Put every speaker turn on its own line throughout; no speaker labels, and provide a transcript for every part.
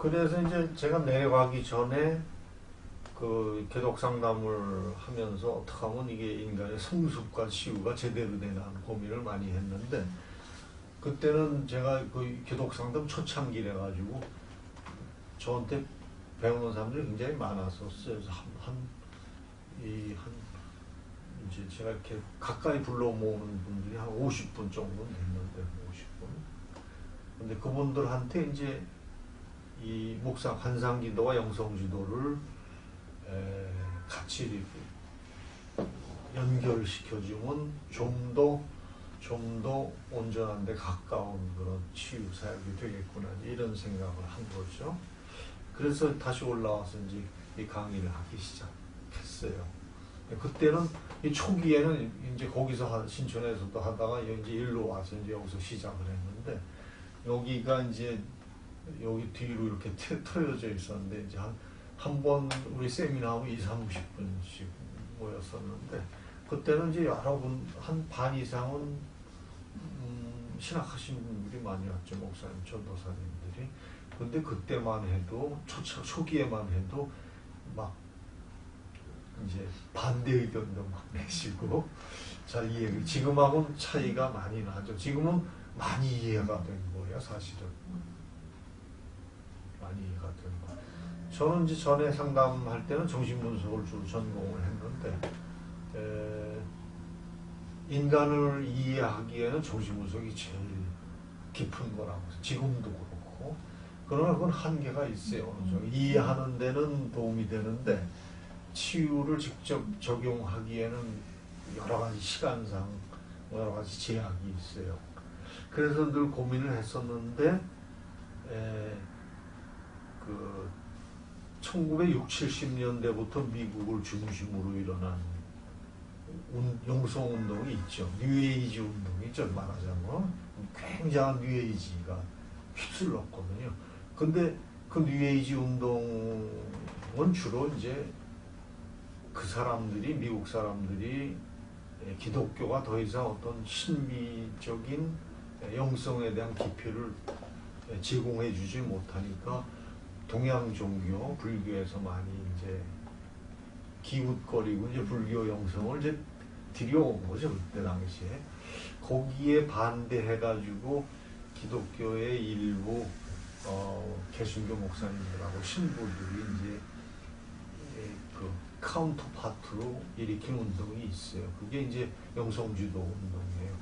그래서 이제 제가 내려가기 전에 그 개독 상담을 하면서 어떻게 하면 이게 인간의 성숙과 치유가 제대로 되나 하는 고민을 많이 했는데, 그때는 제가 그 개독 상담 초창기래 가지고 저한테 배우는 사람들이 굉장히 많았었어요. 그래서 이제 제가 이렇게 가까이 불러 모으는 분들이 한 50분 정도는 됐는데, 50분. 근데 그분들한테 이제 이 묵상 환상 기도와 영성 지도를 같이 이렇게 연결시켜주면 좀 더 온전한 데 가까운 그런 치유 사역이 되겠구나, 이런 생각을 한 거죠. 그래서 다시 올라와서 이제 이 강의를 하기 시작했어요. 그때는 이 초기에는 이제 거기서 신촌에서도 하다가 이제 일로 와서 이제 여기서 시작을 했는데, 여기가 이제 여기 뒤로 이렇게 트여져 있었는데, 이제 한 번 우리 세미나하고 30분씩 모였었는데, 그때는 이제 여러분 한 반 이상은 신학하신 분들이 많이 왔죠. 목사님, 전도사님들이. 근데 그때만 해도 초기에만 해도 막 이제 반대 의견도 막 내시고 잘 이해. 지금하고는 차이가 많이 나죠. 지금은 많이 이해가 된 거예요, 사실은. 많이 이해가 된 거. 저는 이제 전에 상담할 때는 정신분석을 주로 전공을 했는데, 인간을 이해하기에는 정신분석이 제일 깊은 거라고. 지금도 그렇고. 그러나 그건 한계가 있어요. 어느 정도. 이해하는 데는 도움이 되는데, 치유를 직접 적용하기에는 여러 가지 시간상 여러 가지 제약이 있어요. 그래서 늘 고민을 했었는데, 그 1960, 70년대부터 미국을 중심으로 일어난 영성 운동이 있죠. 뉴에이지 운동이죠. 말하자면 굉장한 뉴에이지가 휩쓸렀거든요. 근데 그 뉴에이지 운동은 주로 이제 그 사람들이, 미국 사람들이 기독교가 더 이상 어떤 신비적인 영성에 대한 깊이를 제공해 주지 못하니까 동양 종교, 불교에서 많이 이제 기웃거리고 이제 불교 영성을 이제 들여온 거죠. 그때 당시에. 거기에 반대해가지고 기독교의 일부 개신교 목사님들하고 신부들이 이제 그 카운터파트로 일으킨 운동이 있어요. 그게 이제 영성주도 운동이에요.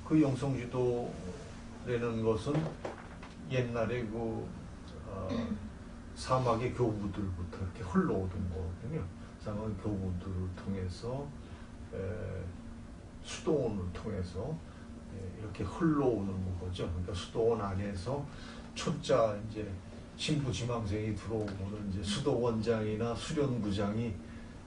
그 영성주도라는 것은 옛날에 그 사막의 교부들부터 이렇게 흘러오던 거거든요. 사막의 교부들을 통해서 수도원을 통해서 이렇게 흘러오는 거죠. 그러니까 수도원 안에서 초짜 이제 신부 지망생이 들어오고는 이제 수도원장이나 수련부장이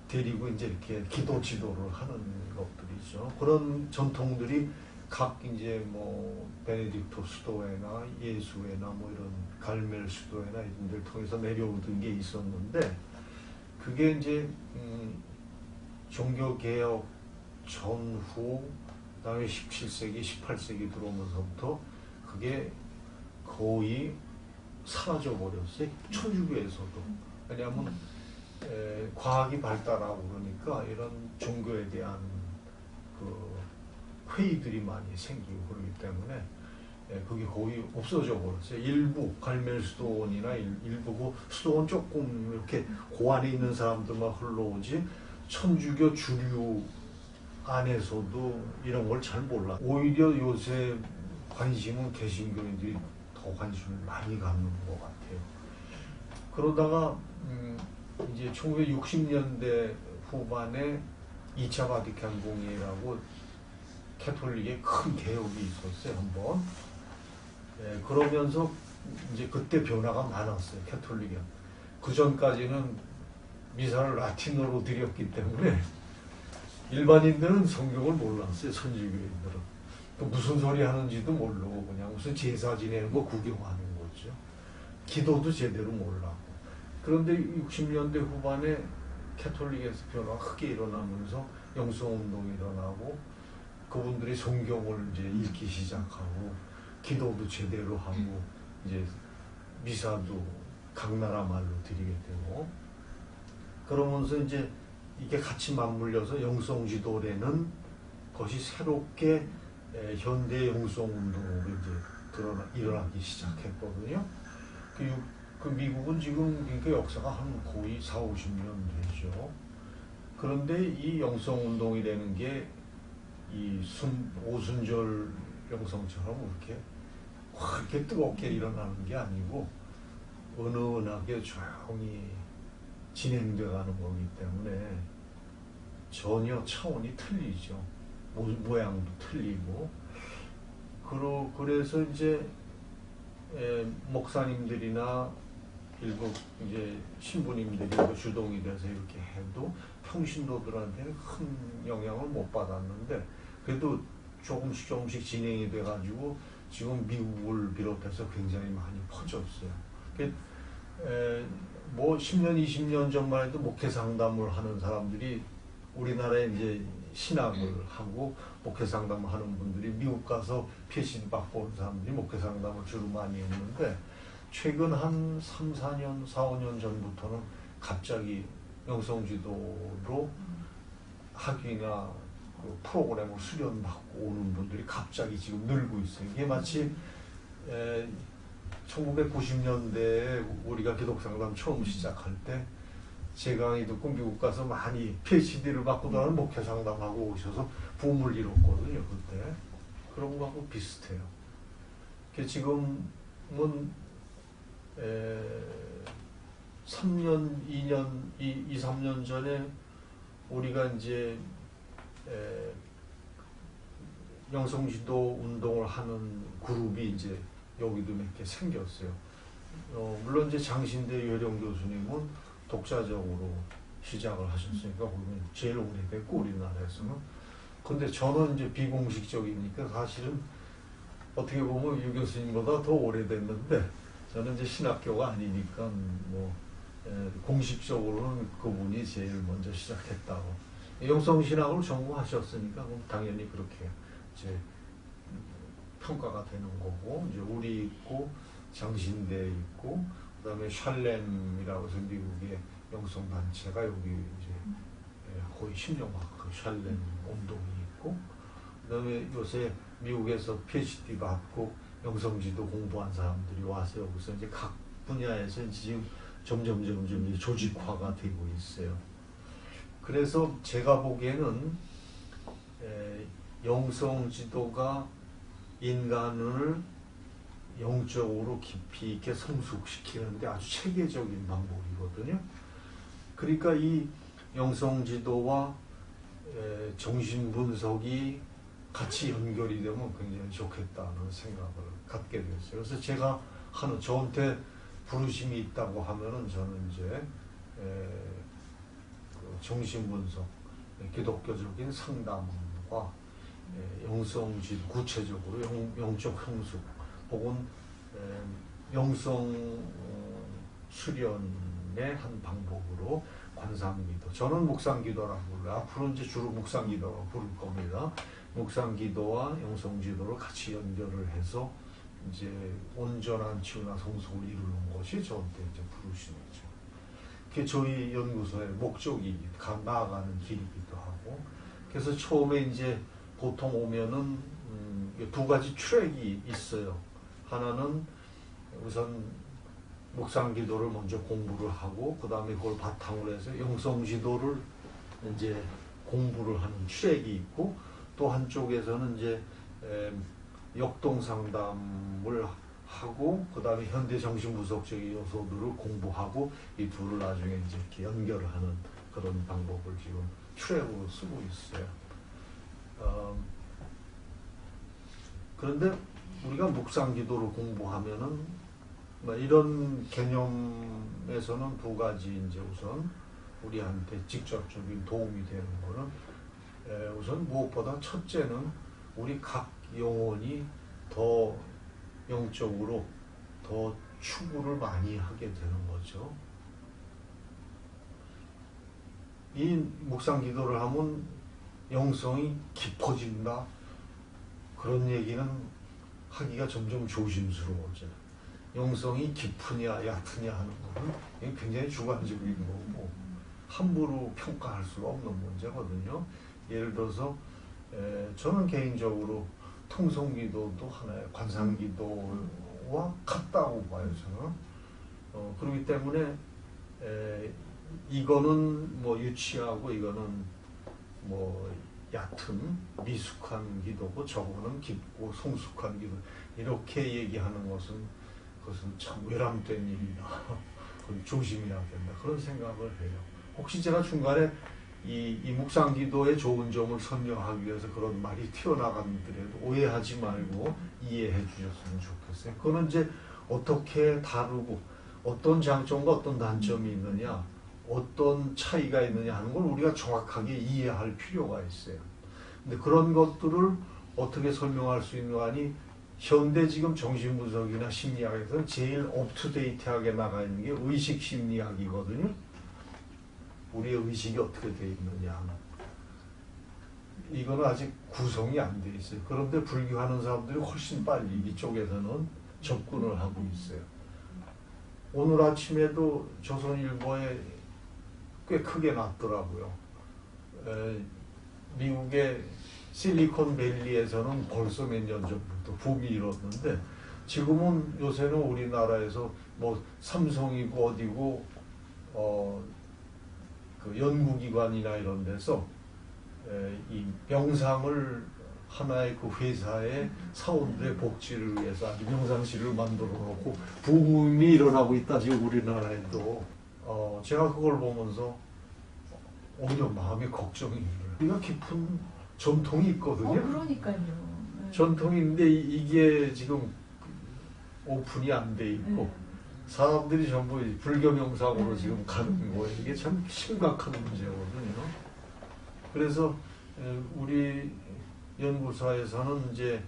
데리고 이제 이렇게 기도 지도를 하는 것들이죠. 그런 전통들이 각 이제 뭐 베네딕토 수도회나 예수회나 뭐 이런 갈멜 수도회나 이런 데를 통해서 내려오던 게 있었는데, 그게 이제 종교개혁 전후, 그다음에 17세기, 18세기 들어오면서부터 그게 거의 사라져버렸어요. 천주교에서도. 왜냐하면 과학이 발달하고 그러니까 이런 종교에 대한 그 회의들이 많이 생기고 그러기 때문에 그게 거의 없어져 버렸어요. 일부 갈멜 수도원이나 일부 수도원 조금 이렇게 고안에 있는 사람들만 흘러오지, 천주교 주류 안에서도 이런 걸 잘 몰라. 오히려 요새 관심은 개신교인들이 더 관심을 많이 갖는 것 같아요. 그러다가 이제 1960년대 후반에 2차 바티칸 공의회라고 캐톨릭의 큰 개혁이 있었어요, 한번. 그러면서 이제 그때 변화가 많았어요, 캐톨릭은. 그 전까지는 미사를 라틴어로 드렸기 때문에 일반인들은 성경을 몰랐어요, 천주교인들은. 또 무슨 소리 하는지도 모르고 그냥 무슨 제사 지내는 거 구경하는 거죠. 기도도 제대로 몰라고. 그런데 60년대 후반에 캐톨릭에서 변화가 크게 일어나면서 영성운동이 일어나고, 그분들이 성경을 이제 읽기 시작하고, 기도도 제대로 하고, 이제 미사도 각 나라 말로 드리게 되고, 그러면서 이제 이게 같이 맞물려서 영성지도라는 것이 새롭게 현대 영성운동으로 이제 일어나기 시작했거든요. 그 미국은 지금 그러니까 역사가 한 거의 4, 50년 되죠. 그런데 이 영성운동이라는 게 이 오순절 영성처럼 그렇게 뜨겁게 일어나는 게 아니고 은은하게 조용히 진행돼가는 거기 때문에 전혀 차원이 틀리죠. 모양도 틀리고. 그래서 이제 목사님들이나 일부 이제 신부님들이 주동이 돼서 이렇게 해도 평신도들한테는 큰 영향을 못 받았는데, 그래도 조금씩 진행이 돼가지고 지금 미국을 비롯해서 굉장히 많이 퍼졌어요. 뭐 10년, 20년 전만 해도 목회 상담을 하는 사람들이 우리나라에 이제 신학을 하고 목회 상담을 하는 분들이 미국 가서 PhD 받고 온 사람들이 목회 상담을 주로 많이 했는데, 최근 한 3, 4년, 4, 5년 전부터는 갑자기 영성지도로 학위나 그 프로그램을 수련받고 오는 분들이 갑자기 지금 늘고 있어요. 이게 마치 1990년대에 우리가 기독상담 처음 시작할 때 제 강의 듣고 미국 가서 많이 PhD를 받고 나는 목회 상담하고 오셔서 붐을 이뤘거든요. 그때. 그런 거하고 비슷해요. 지금은 3년, 3년 전에 우리가 이제 영성지도 운동을 하는 그룹이 이제 여기도 몇 개 생겼어요. 물론 이제 장신대 요령 교수님은 독자적으로 시작을 하셨으니까 거기는 제일 오래됐고 우리나라에서는. 근데 저는 이제 비공식적이니까 사실은 어떻게 보면 유 교수님보다 더 오래됐는데, 저는 이제 신학교가 아니니까 뭐 공식적으로는 그분이 제일 먼저 시작했다고. 영성신학을 전공하셨으니까 그럼 당연히 그렇게 이제 평가가 되는 거고, 이제 우리 있고 장신대 있고 그다음에 샬렘이라고 해서 미국의 영성단체가 여기 이제 거의 10년 그 샬렘 운동이 있고, 그다음에 요새 미국에서 PhD 받고 영성지도 공부한 사람들이 와서 여기서 이제 각 분야에서 지금 점점 이제 조직화가 되고 있어요. 그래서 제가 보기에는 영성지도가 인간을 영적으로 깊이 있게 성숙시키는데 아주 체계적인 방법이거든요. 그러니까 이 영성지도와 정신분석이 같이 연결이 되면 굉장히 좋겠다는 생각을 갖게 됐어요. 그래서 제가 저한테 부르심이 있다고 하면은 저는 이제 그 정신분석, 기독교적인 상담과 영성지도, 구체적으로 영적 형숙 혹은 영성 수련의 한 방법으로 관상기도, 저는 묵상기도라고 불러요. 앞으로 이제 주로 묵상기도라고 부를 겁니다. 묵상기도와 영성지도를 같이 연결을 해서 이제 온전한 치유나 성숙을 이루는 것이 저한테 이제 부르심이죠. 그게 저희 연구소의 목적이 나아가는 길이기도 하고. 그래서 처음에 이제 보통 오면은 두 가지 트랙이 있어요. 하나는 우선 묵상기도를 먼저 공부를 하고 그 다음에 그걸 바탕으로 해서 영성지도를 이제 공부를 하는 트랙이 있고, 또 한쪽에서는 이제 역동상담을 하고 그 다음에 현대정신분석적인 요소들을 공부하고, 이 둘을 나중에 이제 이렇게 연결을 하는 그런 방법을 지금 트랙으로 쓰고 있어요. 그런데 우리가 묵상기도를 공부하면은 이런 개념에서는 두 가지 이제 우선 우리한테 직접적인 도움이 되는 거는, 우선 무엇보다 첫째는 우리 각 영혼이 더 영적으로 더 추구를 많이 하게 되는 거죠. 이 묵상기도를 하면 영성이 깊어진다, 그런 얘기는 하기가 점점 조심스러워져요. 영성이 깊으냐 얕으냐 하는 거는 이게 굉장히 주관적인 거고 함부로 평가할 수가 없는 문제거든요. 예를 들어서 저는 개인적으로 통성기도도 하나의 관상기도와 같다고 봐요. 저는. 그렇기 때문에 이거는 뭐 유치하고 이거는 뭐 얕은 미숙한 기도고 저거는 깊고 성숙한 기도 이렇게 얘기하는 것은 그것은 참 외람된 일이다. 조심해야 된다. 그런 생각을 해요. 혹시 제가 중간에 이 묵상기도의 좋은 점을 설명하기 위해서 그런 말이 튀어나가더라도 오해하지 말고 이해해 주셨으면 좋겠어요. 그거는 이제 어떻게 다루고 어떤 장점과 어떤 단점이 있느냐 어떤 차이가 있느냐 하는 걸 우리가 정확하게 이해할 필요가 있어요. 근데 그런 것들을 어떻게 설명할 수 있는 거 아니 현대 지금 정신분석이나 심리학에서는 제일 업투데이트하게 나가 있는 게 의식 심리학이거든요. 우리의 의식이 어떻게 되어 있느냐. 이거는 아직 구성이 안 돼 있어요. 그런데 불교하는 사람들이 훨씬 빨리 이쪽에서는 접근을 하고 있어요. 오늘 아침에도 조선일보에 꽤 크게 났더라고요. 미국의 실리콘밸리에서는 벌써 몇 년 전부터 붐이 일었는데 지금은 요새는 우리나라에서 뭐 삼성이고 어디고 그 연구기관이나 이런 데서 이 명상을 하나의 그 회사의 사원들의 복지를 위해서 아주 명상실을 만들어 놓고 붐이 일어나고 있다 지금 우리나라에도. 제가 그걸 보면서 오히려 마음이 걱정이 들어요. 우리가 깊은 전통이 있거든요.
그러니까요. 네.
전통이 있는데 이게 지금 오픈이 안 돼 있고
네.
사람들이 전부 불교 명상으로 지금 가는 거예요. 이게 참 심각한 문제거든요. 그래서 우리 연구사에서는 이제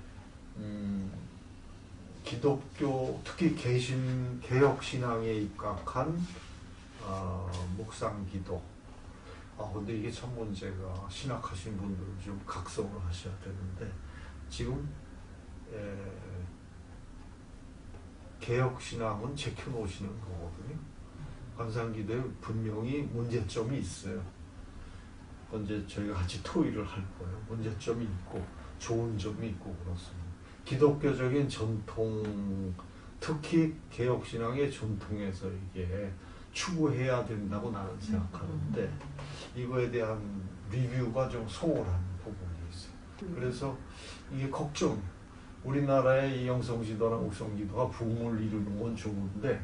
기독교 특히 개혁신앙에 입각한 묵상기도. 근데 이게 참 문제가 신학하신 분들은 좀 각성을 하셔야 되는데 지금 개혁신앙은 제껴놓으시는 거거든요. 관상기도에 분명히 문제점이 있어요. 이제 저희가 같이 토의를 할 거예요. 문제점이 있고 좋은 점이 있고 그렇습니다. 기독교적인 전통, 특히 개혁신앙의 전통에서 이게 추구해야 된다고 나는 생각하는데 이거에 대한 리뷰가 좀 소홀한 부분이 있어요. 그래서 이게 걱정. 우리나라의 이 영성지도나 묵상기도가 붐을 이루는 건 좋은데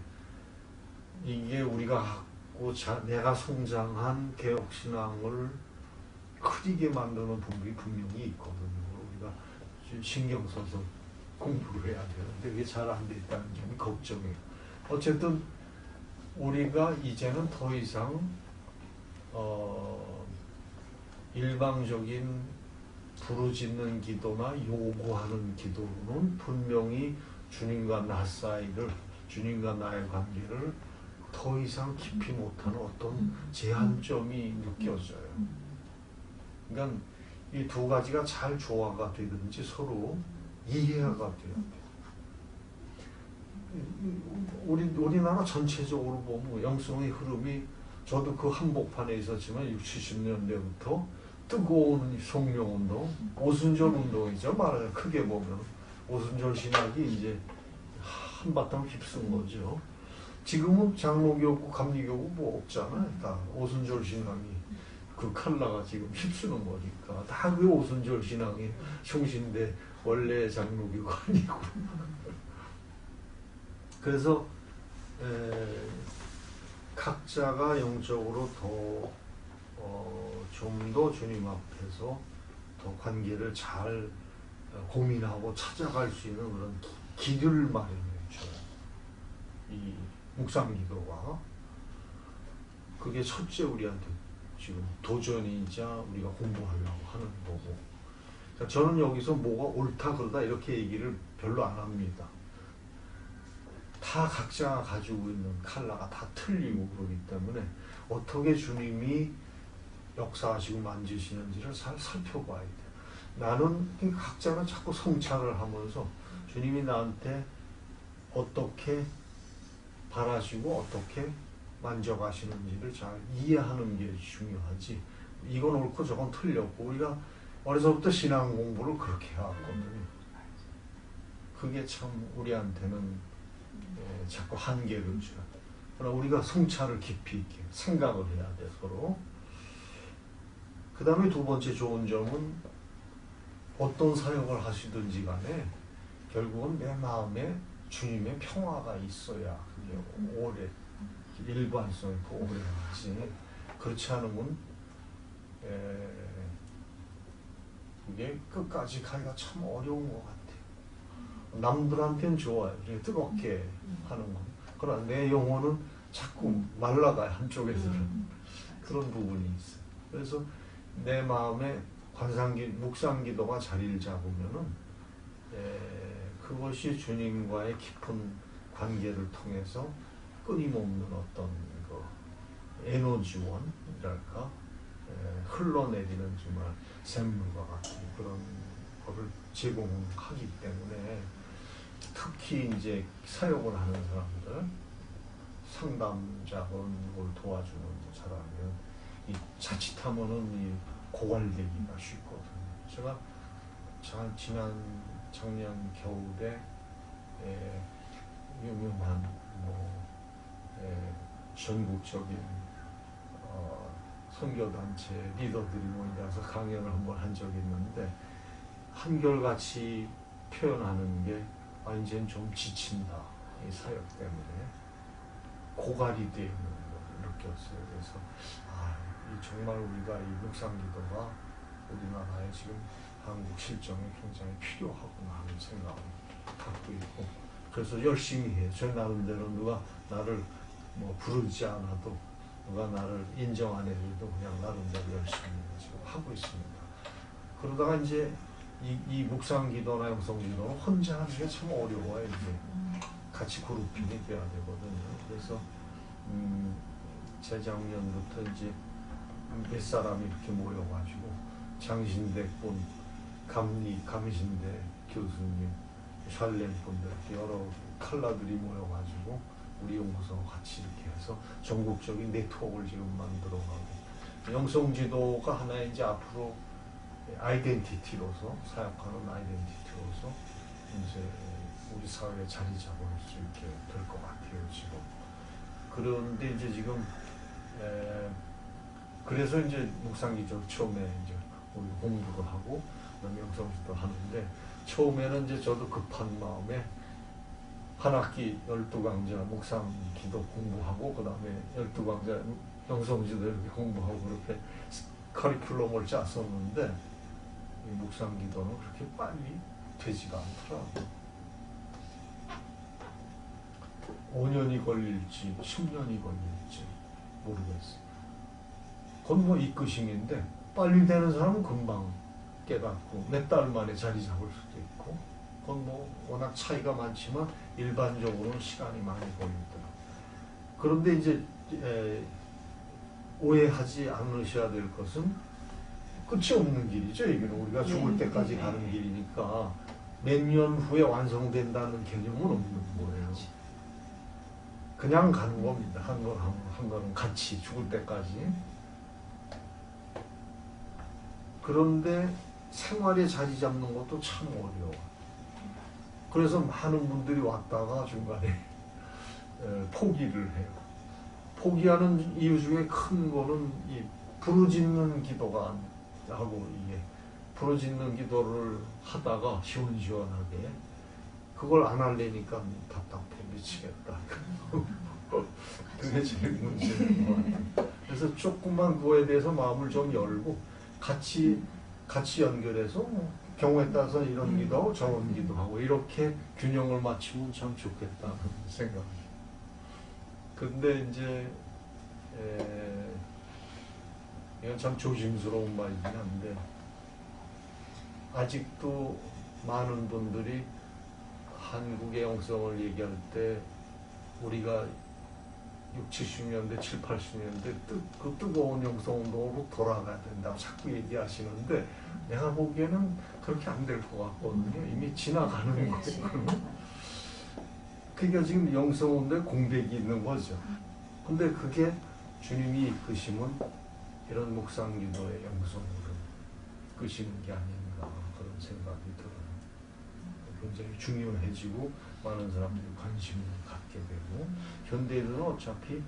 이게 우리가 갖고 내가 성장한 개혁신앙을 흐리게 만드는 부분이 분명히 있거든요. 우리가 신경 써서 공부를 해야 되는데 그게 잘 안 돼 있다는 점이 걱정이에요. 어쨌든 우리가 이제는 더 이상 일방적인 부르짖는 기도나 요구하는 기도로는 분명히 주님과 나 사이를, 주님과 나의 관계를 더 이상 깊이 못하는 어떤 제한점이 느껴져요. 그러니까 이 두 가지가 잘 조화가 되든지 서로 이해가 돼야 돼요. 우리나라 전체적으로 보면 영성의 흐름이 저도 그 한복판에 있었지만 60, 70년대부터 뜨거운 성령운동, 오순절 운동이죠. 말하자면 크게 보면 오순절 신학이 이제 한바탕 휩쓴 거죠. 지금은 장로교고 감리교고 뭐 없잖아요. 다 오순절 신앙이 그 칼라가 지금 휩쓰는 거니까 다 그 오순절 신앙의 형신데 원래 장로교가 아니고 그래서 각자가 영적으로 더 좀 더 주님 앞에서 더 관계를 잘 고민하고 찾아갈 수 있는 그런 길을 마련해 줘요. 이 묵상기도가 그게 첫째 우리한테 지금 도전이자 우리가 공부하려고 하는 거고. 그러니까 저는 여기서 뭐가 옳다 그러다 이렇게 얘기를 별로 안 합니다. 다 각자가 가지고 있는 칼라가 다 틀리고 그러기 때문에 어떻게 주님이 역사하시고 만지시는지를 잘 살펴봐야 돼요. 나는 각자는 자꾸 성찰을 하면서 주님이 나한테 어떻게 바라시고 어떻게 만져가시는지를 잘 이해하는 게 중요하지. 이건 옳고 저건 틀렸고 우리가 어려서부터 신앙 공부를 그렇게 해왔거든요. 그게 참 우리한테는 자꾸 한계를 줘요. 그러나 우리가 성찰을 깊이 있게 생각을 해야 돼 서로. 그 다음에 두 번째 좋은 점은 어떤 사역을 하시든지 간에 결국은 내 마음에 주님의 평화가 있어야 그게 오래 일관성 있고 오래 가지. 그렇지 않으면 그게 끝까지 가기가 참 어려운 것 같아요. 남들한테는 좋아요. 뜨겁게 하는 건. 그러나 내 영혼은 자꾸 말라가요. 한쪽에서는. 그런 부분이 있어요. 그래서 내 마음에 묵상기도가 자리를 잡으면은 그것이 주님과의 깊은 관계를 통해서 끊임없는 어떤 에너지원이랄까 흘러내리는 정말 샘물과 같은 그런 거를 제공하기 때문에 특히 이제 사역을 하는 사람들, 상담자분을 도와주는 사람은 이 자칫하면은 이 고갈되기가 쉽거든요. 제가 작년 겨울에 유명한 전국적인 선교단체 리더들이 모여서 강연을 한번 한 적이 있는데 한결같이 표현하는 게 이제는 좀 지친다. 이 사역 때문에 고갈이 되어 있는 걸 느꼈어요. 그래서 정말 우리가 이 묵상기도가 우리나라에 지금 한국 실정에 굉장히 필요하구나 하는 생각을 갖고 있고 그래서 열심히 해요. 저 나름대로 누가 나를 부르지 않아도 누가 나를 인정 안 해도 그냥 나름대로 열심히 지금 하고 있습니다. 그러다가 이제 이 묵상기도나 영성기도는 혼자 하는 게 참 어려워요. 이제 같이 그룹핑이 돼야 되거든요. 그래서 재작년부터 이제 몇 사람이 이렇게 모여가지고 장신대분, 감신대 교수님, 샬렘 분들 여러 칼라들이 모여가지고 우리 연구소 같이 이렇게 해서 전국적인 네트워크를 지금 만들어가고 영성지도가 하나의 이제 앞으로 아이덴티티로서 사역하는 아이덴티티로서 이제 우리 사회에 자리 잡을 수 있게 될 것 같아요 지금. 그런데 이제 지금 그래서 이제 묵상기도 처음에 이제 우리 공부를 하고 그다음에 영성지도 하는데 처음에는 이제 저도 급한 마음에 한 학기 12강좌 묵상기도 공부하고 그 다음에 12강좌 영성지도 이렇게 공부하고 그렇게 커리큘럼을 짰었는데 이 묵상기도는 그렇게 빨리 되지가 않더라고요. 5년이 걸릴지 10년이 걸릴지 모르겠어요. 그건 이끄심인데 빨리 되는 사람은 금방 깨닫고 몇 달 만에 자리 잡을 수도 있고 그건 워낙 차이가 많지만 일반적으로는 시간이 많이 걸리더라고요. 그런데 이제 오해하지 않으셔야 될 것은 끝이 없는 길이죠. 이게 우리가 죽을 때까지 가는 길이니까 몇 년 후에 완성된다는 개념은 없는 거예요. 그냥 가는 겁니다. 한 걸음 같이 죽을 때까지. 그런데 생활에 자리 잡는 것도 참 어려워. 그래서 많은 분들이 왔다가 중간에 포기를 해요. 포기하는 이유 중에 큰 거는 이 부르짖는 기도가 하고 이게 부르짖는 기도를 하다가 시원시원하게 그걸 안 하려니까 답답해 미치겠다. 그게 제일 문제인 것 같아요. 그래서 조금만 그거에 대해서 마음을 좀 열고 같이 연결해서 경우에 따라서 이런 기도하고 저런 기도하고 이렇게 균형을 맞추면 참 좋겠다는 생각입니다. 근데 이제 이건 참 조심스러운 말이긴 한데 아직도 많은 분들이 한국의 영성을 얘기할 때 우리가 60, 70년대, 7, 80년대 그 뜨거운 영성운동으로 돌아가야 된다고 자꾸 얘기하시는데 내가 보기에는 그렇게 안 될 것 같거든요. 이미 지나가는 거예요. 그러니까 지금 영성운동에 공백이 있는 거죠. 근데 그게 주님이 이끄심은 이런 묵상기도의 영성으로 이끄시는 게 아닌가 그런 생각이 들어요. 굉장히 중요해지고 많은 사람들이 관심을 갖게 되고 현대인은 어차피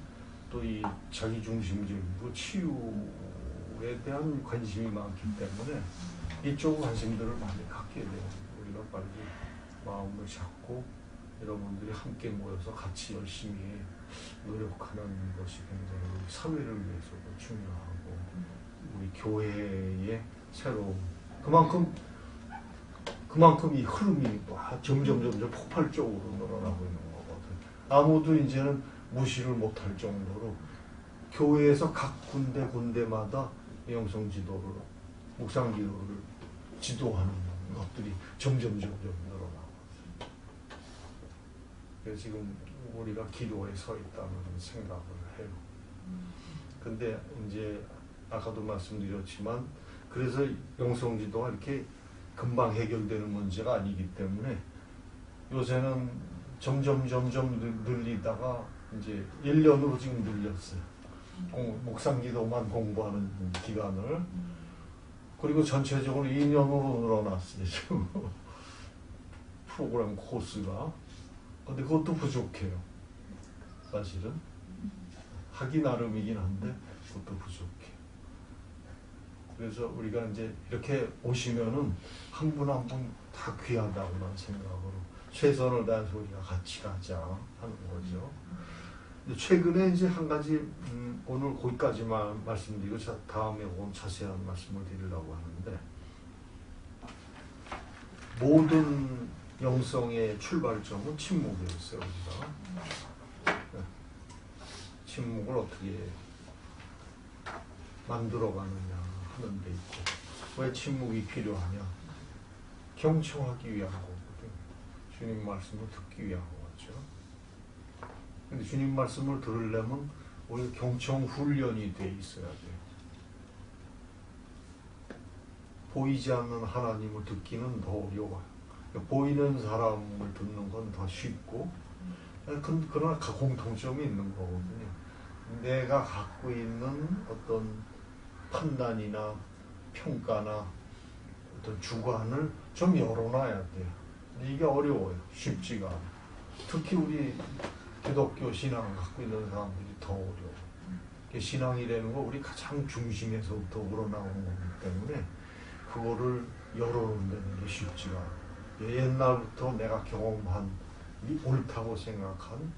또 이 자기중심적이고 치유에 대한 관심이 많기 때문에 이쪽 관심들을 많이 갖게 돼요. 우리가 빨리 마음을 잡고 여러분들이 함께 모여서 같이 열심히 노력하는 것이 굉장히 우리 사회를 위해서도 중요하고 우리 교회의 새로운 그만큼 이 흐름이 점점 폭발적으로 늘어나고 있는 거거든. 아무도 이제는 무시를 못할 정도로 교회에서 각 군데마다 영성지도를 묵상기도를 지도하는 것들이 점점 늘어나고 그래서 지금 우리가 기도에 서 있다는 생각을 해요. 근데 이제 아까도 말씀드렸지만 그래서 영성지도가 이렇게 금방 해결되는 문제가 아니기 때문에 요새는 점점 늘리다가 이제 1년으로 지금 늘렸어요. 묵상기도만 공부하는 기간을. 그리고 전체적으로 2년으로 늘어났어요. 지금 프로그램 코스가. 근데 그것도 부족해요. 사실은. 하기 나름이긴 한데 그것도 부족해요. 그래서 우리가 이제 이렇게 오시면은 한 분 한 분 다 귀하다고만 생각으로 최선을 다해서 우리가 같이 가자 하는 거죠. 근데 최근에 이제 한 가지 오늘 거기까지만 말씀드리고 다음에 오늘 자세한 말씀을 드리려고 하는데 모든 영성의 출발점은 침묵이었어요. 우리가 침묵을 어떻게 만들어가느냐 하는 데 있고 왜 침묵이 필요하냐 경청하기 위한 거거든요. 주님 말씀을 듣기 위한 거죠. 근데 주님 말씀을 들으려면 우리 경청 훈련이 돼 있어야 돼요. 보이지 않는 하나님을 듣기는 더 어려워요. 보이는 사람을 듣는 건 더 쉽고 그러나 공통점이 있는 거거든요. 내가 갖고 있는 어떤 판단이나 평가나 어떤 주관을 좀 열어놔야 돼요. 근데 이게 어려워요. 쉽지가 않아요. 특히 우리 기독교 신앙을 갖고 있는 사람들이 더 어려워요. 신앙이라는 거 우리 가장 중심에서부터 우러나오는 거기 때문에 그거를 열어놓는 게 쉽지가 않아요. 옛날부터 내가 경험한 이 옳다고 생각한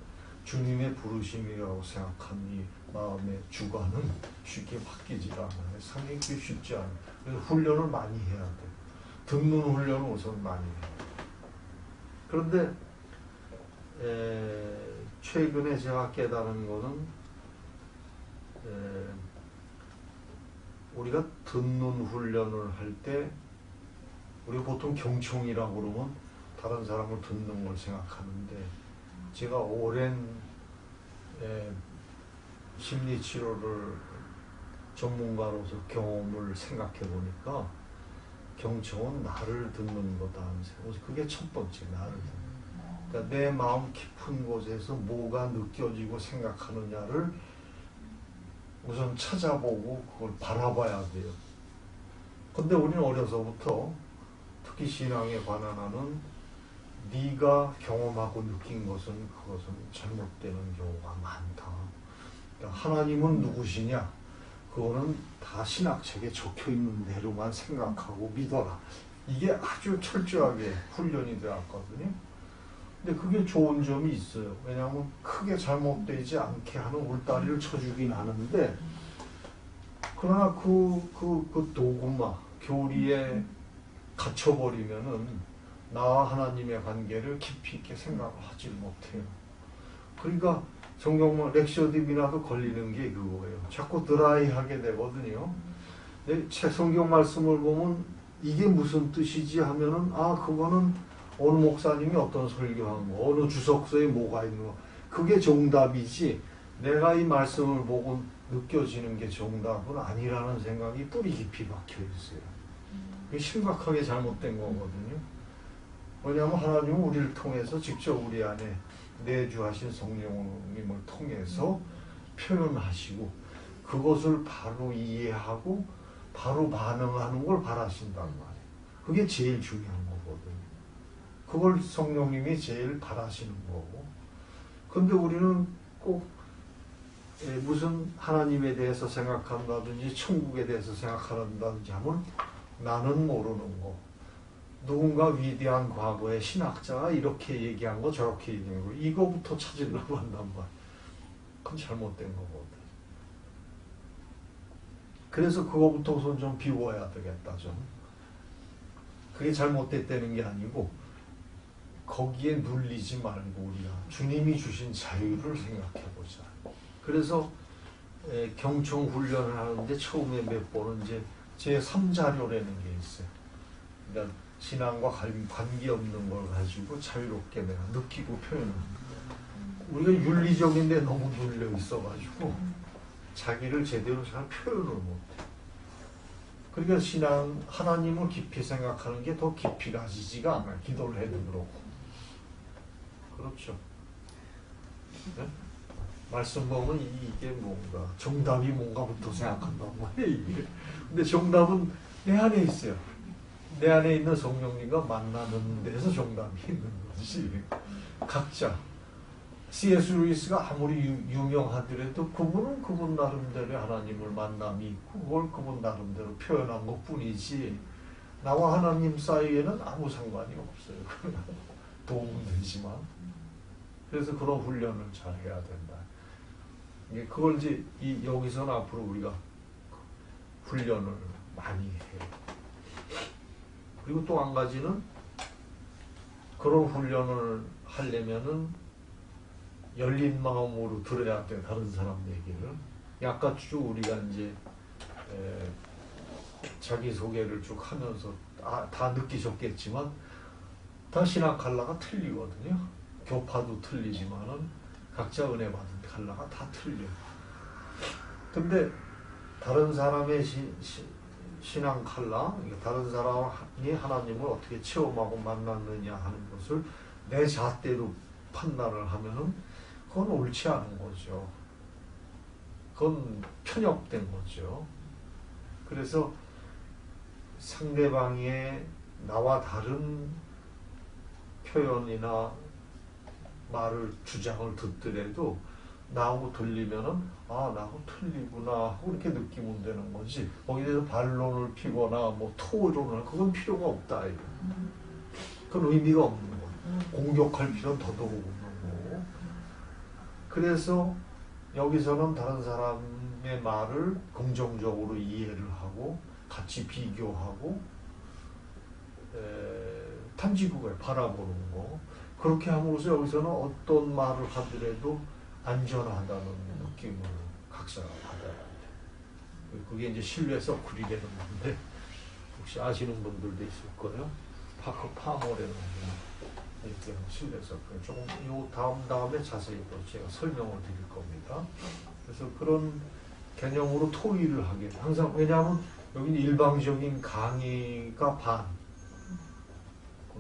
주님의 부르심이라고 생각한 이 마음의 주관은 쉽게 바뀌지 않아요. 상당히 그게 쉽지 않아요. 그래서 훈련을 많이 해야 돼요. 듣는 훈련을 우선 많이 해요. 그런데 최근에 제가 깨달은 거는 우리가 듣는 훈련을 할 때 우리가 보통 경청이라고 그러면 다른 사람을 듣는 걸 생각하는데 제가 오랜 심리치료를 전문가로서 경험을 생각해 보니까 경청은 나를 듣는 거다. 그게 첫 번째, 나를 듣는 거. 그러니까 내 마음 깊은 곳에서 뭐가 느껴지고 생각하느냐를 우선 찾아보고 그걸 바라봐야 돼요. 근데 우리는 어려서부터 특히 신앙에 관한 한은 네가 경험하고 느낀 것은 그것은 잘못되는 경우가 많다. 그러니까 하나님은 누구시냐? 그거는 다 신학책에 적혀있는 대로만 생각하고 믿어라. 이게 아주 철저하게 훈련이 되었거든요. 근데 그게 좋은 점이 있어요. 왜냐하면 크게 잘못되지 않게 하는 울다리를 쳐주긴 하는데 그러나 그 도구마, 교리에 갇혀버리면은 나와 하나님의 관계를 깊이 있게 생각을 하지 못해요. 그러니까 성경만 렉셔딥이라도 걸리는 게 그거예요. 자꾸 드라이하게 되거든요. 성경 말씀을 보면 이게 무슨 뜻이지 하면은 그거는 어느 목사님이 어떤 설교한 거, 어느 주석서에 뭐가 있는 거, 그게 정답이지 내가 이 말씀을 보고 느껴지는 게 정답은 아니라는 생각이 뿌리 깊이 박혀 있어요. 그게 심각하게 잘못된 거거든요. 왜냐하면 하나님은 우리를 통해서 직접 우리 안에 내주하신 성령님을 통해서 표현하시고 그것을 바로 이해하고 바로 반응하는 걸 바라신단 말이에요. 그게 제일 중요한 거거든요. 그걸 성령님이 제일 바라시는 거고. 근데 우리는 꼭 무슨 하나님에 대해서 생각한다든지 천국에 대해서 생각한다든지 하면 나는 모르는 거. 누군가 위대한 과거의 신학자가 이렇게 얘기한 거 저렇게 얘기한 거 이거부터 찾으려고 한단 말이에요. 그건 잘못된 거거든. 그래서 그거부터 우선 좀 비워야 되겠다 좀. 그게 잘못됐다는 게 아니고 거기에 눌리지 말고 우리가 주님이 주신 자유를 생각해보자. 그래서 경청 훈련을 하는데 처음에 몇 번은 이제 제3자료라는 게 있어요. 그러니까 신앙과 관계없는 걸 가지고 자유롭게 내가 느끼고 표현하는. 우리가 윤리적인데 너무 눌려 있어가지고 자기를 제대로 잘 표현을 못해. 그러니까 신앙, 하나님을 깊이 생각하는 게 더 깊이 가지지가 않아요. 기도를 해도 그렇고. 그렇죠. 네? 말씀 보면 이게 뭔가, 정답이 뭔가부터 생각한단 말이에요. 이게. 근데 정답은 내 안에 있어요. 내 안에 있는 성령님과 만나는 데서 정답이 있는 거지. 각자. C.S. 루이스가 아무리 유명하더라도 그분은 그분 나름대로 하나님을 만남이 있고 그걸 그분 나름대로 표현한 것 뿐이지 나와 하나님 사이에는 아무 상관이 없어요. 도움은 되지만. 그래서 그런 훈련을 잘 해야 된다. 그걸 이제 여기서는 앞으로 우리가 훈련을 많이 해요. 그리고 또 한 가지는 그런 훈련을 하려면은 열린 마음으로 들어야 돼. 다른 사람 얘기를. 아까 쭉 우리가 이제 자기소개를 쭉 하면서 다 느끼셨겠지만 다 신학 갈라가 틀리거든요. 교파도 틀리지만은 각자 은혜 받은 갈라가 다 틀려요. 근데 다른 사람의 신앙 칼라, 다른 사람이 하나님을 어떻게 체험하고 만났느냐 하는 것을 내 잣대로 판단을 하면은 그건 옳지 않은 거죠. 그건 편협된 거죠. 그래서 상대방의 나와 다른 표현이나 말을 주장을 듣더라도 나하고 들리면은 나하고 틀리구나 하고 이렇게 느끼면 되는 거지. 거기에 대해서 반론을 피거나 뭐 토론을 그건 필요가 없다. 이거. 그건 의미가 없는 거예요. 공격할 필요는 더더욱 없는 거고. 그래서 여기서는 다른 사람의 말을 긍정적으로 이해를 하고 같이 비교하고 단지 그거에 바라보는 거. 그렇게 함으로써 여기서는 어떤 말을 하더라도 안전하다는 느낌을 각자가 받아야 돼. 그게 이제 신뢰 서클이 되는 건데 혹시 아시는 분들도 있을 거예요. 파커 파머라는 이렇게 신뢰 서클. 조금 요 다음에 자세히 또 제가 설명을 드릴 겁니다. 그래서 그런 개념으로 토의를 하게 돼. 항상 왜냐하면 여기는 일방적인 강의가 반.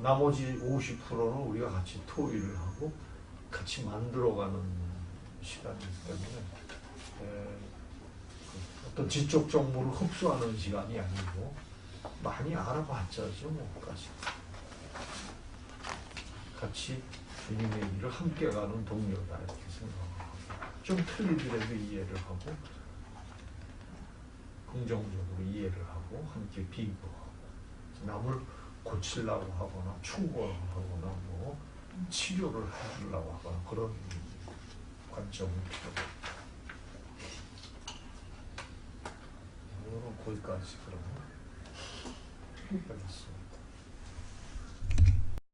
나머지 50%는 우리가 같이 토의를 하고 같이 만들어가는 시간이기 때문에 어떤 지적 정보를 흡수하는 시간이 아니고 많이 알아봤자죠 뭐까지 같이 주님의 일을 함께 가는 동료다 이렇게 생각하고 좀 틀리더라도 이해를 하고 긍정적으로 이해를 하고 함께 비교하고 남을 고치려고 하거나 충고를 하거나 뭐 치료를 해주려고 하거나 그런 관점은 필요합니다. 오늘은 거기까지 그러면 알겠습니다.